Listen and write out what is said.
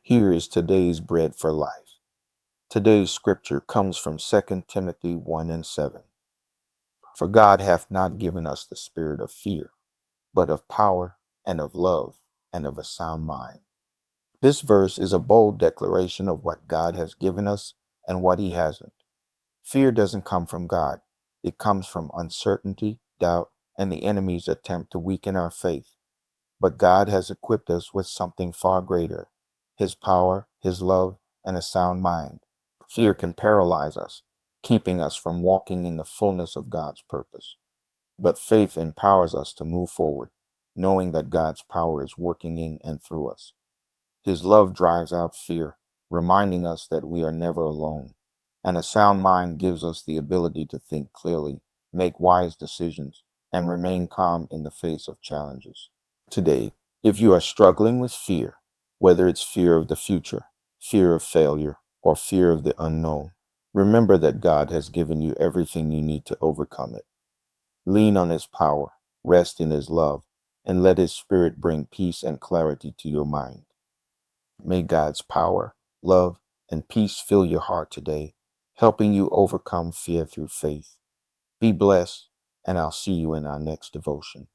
Here is today's bread for life. Today's scripture comes from 2 Timothy 1 and 7. For God hath not given us the spirit of fear, but of power and of love and of a sound mind. This verse is a bold declaration of what God has given us and what he hasn't. Fear doesn't come from God. It comes from uncertainty, doubt, and the enemy's attempt to weaken our faith. But God has equipped us with something far greater, his power, his love, and a sound mind. Fear can paralyze us, keeping us from walking in the fullness of God's purpose. But faith empowers us to move forward, knowing that God's power is working in and through us. His love drives out fear, reminding us that we are never alone. And a sound mind gives us the ability to think clearly, make wise decisions, and remain calm in the face of challenges. Today, if you are struggling with fear, whether it's fear of the future, fear of failure, or fear of the unknown, remember that God has given you everything you need to overcome it. Lean on his power, rest in his love, and let his spirit bring peace and clarity to your mind. May God's power, love, and peace fill your heart today, helping you overcome fear through faith. Be blessed, and I'll see you in our next devotion.